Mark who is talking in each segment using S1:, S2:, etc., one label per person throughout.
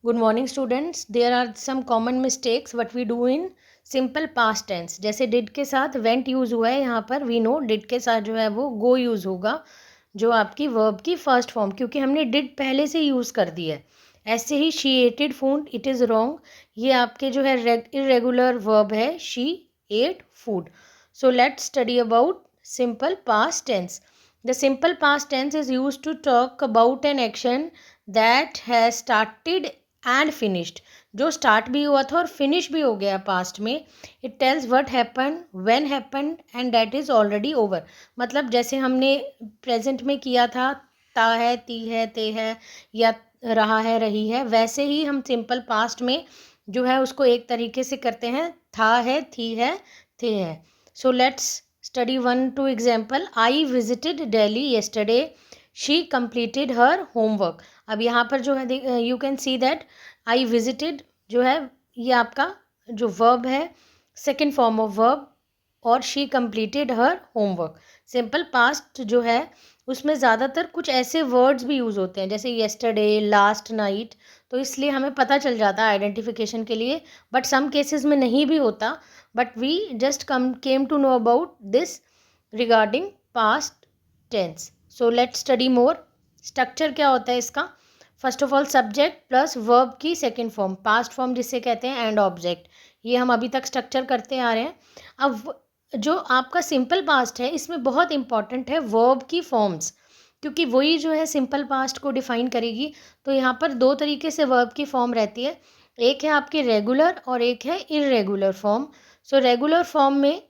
S1: Good morning students. There are some common mistakes what we do in simple past tense. जैसे did के साथ went use हुआ है, यहाँ पर वी नो डिड के साथ जो है वो गो यूज़ होगा, जो आपकी वर्ब की फर्स्ट फॉर्म, क्योंकि हमने डिड पहले से यूज़ कर दिया है. ऐसे ही she ated food, it is wrong. ये आपके जो है इरेगुलर वर्ब है, she ate food. So let's study about simple past tense. The simple past tense is used to talk about an action that has started and finished. जो start भी हुआ था और फिनिश भी हो गया पास्ट में. It tells what happen, when happen and that is already over. मतलब जैसे हमने प्रेजेंट में किया था, ता है, ती है, ते है, या रहा है, रही है, वैसे ही हम सिंपल पास्ट में जो है उसको एक तरीके से करते हैं. था है, थी है, थे है. So let's study 1-2 example. I visited Delhi yesterday. She completed her homework. अब यहाँ पर जो है you can see that I visited जो है ये आपका जो verb है, second form of verb, और she completed her homework. Simple past जो है उसमें ज़्यादातर कुछ ऐसे वर्ड्स भी यूज़ होते हैं जैसे yesterday, लास्ट नाइट, तो इसलिए हमें पता चल जाता है आइडेंटिफिकेशन के लिए. बट सम केसेस में नहीं भी होता, but we just came to know about this regarding past tense. So let's study more. Structure क्या होता है इसका? First of all subject plus verb की सेकेंड फॉर्म, पास्ट फॉर्म जिसे कहते हैं, एंड ऑब्जेक्ट. ये हम अभी तक स्ट्रक्चर करते आ रहे हैं. अब जो आपका सिंपल पास्ट है इसमें बहुत इंपॉर्टेंट है वर्ब की फॉर्म्स, क्योंकि वही जो है सिंपल पास्ट को डिफाइन करेगी. तो यहाँ पर दो तरीके से वर्ब की फॉर्म रहती है. एक है आपकी रेगुलर और एक है irregular form. So regular form में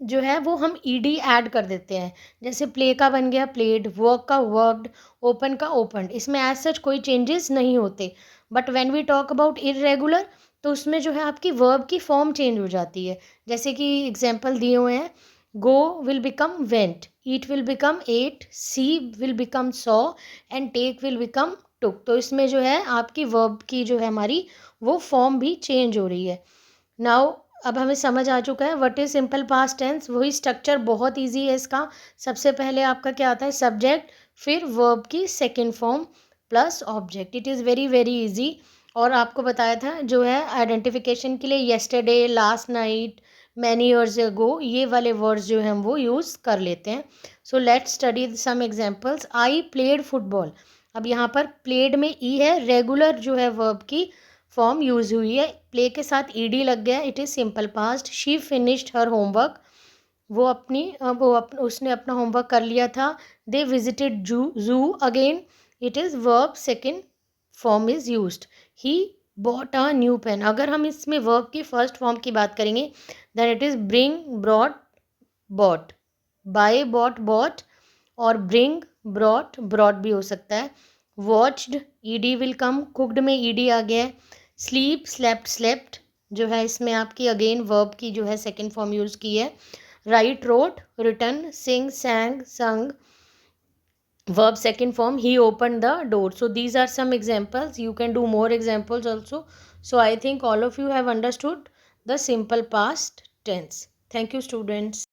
S1: जो है वो हम ईडी ऐड कर देते हैं. जैसे प्ले का बन गया प्लेड, वर्क का वर्कड, ओपन का ओपनड. इसमें एज सच कोई चेंजेस नहीं होते. But when we talk about irregular, तो उसमें जो है आपकी वर्ब की फॉर्म चेंज हो जाती है. जैसे कि एग्जांपल दिए हुए हैं, go will become went, eat will become ate, see will become saw, and take will become took. तो इसमें जो है आपकी वर्ब की जो है हमारी वो फॉर्म भी चेंज हो रही है. नाउ अब हमें समझ आ चुका है what is simple past tense. वही स्ट्रक्चर बहुत इजी है इसका. सबसे पहले आपका क्या आता है, सब्जेक्ट, फिर वर्ब की second form plus object. It is very very easy. और आपको बताया था जो है आइडेंटिफिकेशन के लिए yesterday, last night, many years ago, ये वाले वर्ड्स जो हैं हम वो यूज़ कर लेते हैं. So let's study some examples. I played football. अब यहाँ पर प्लेड में ई है, रेगुलर जो है वर्ब की फॉर्म यूज़ हुई है. प्ले के साथ ईडी लग गया, it is simple past. She finished her homework. उसने अपना होमवर्क कर लिया था. They visited zoo again, it is verb second form is used. He bought a new pen. अगर हम इसमें वर्ब की फर्स्ट फॉर्म की बात करेंगे, then it is bring, brought, bought. Buy, bought, bought, और ब्रिंग, ब्रॉट, ब्रॉट भी हो सकता है. Watched, ED will come, cooked में ईडी आ गया है. स्लीप, स्लेप्ट, स्लेप्ट, जो है इसमें आपकी अगेन वर्ब की जो है सेकेंड फॉर्म यूज़ की है. राइट, रोट, रिटन, सिंग, सैंग, संग, verb second form. He opened the door. So these are some examples. You can do more examples also. So I think all of you have understood the simple past tense. Thank you, students.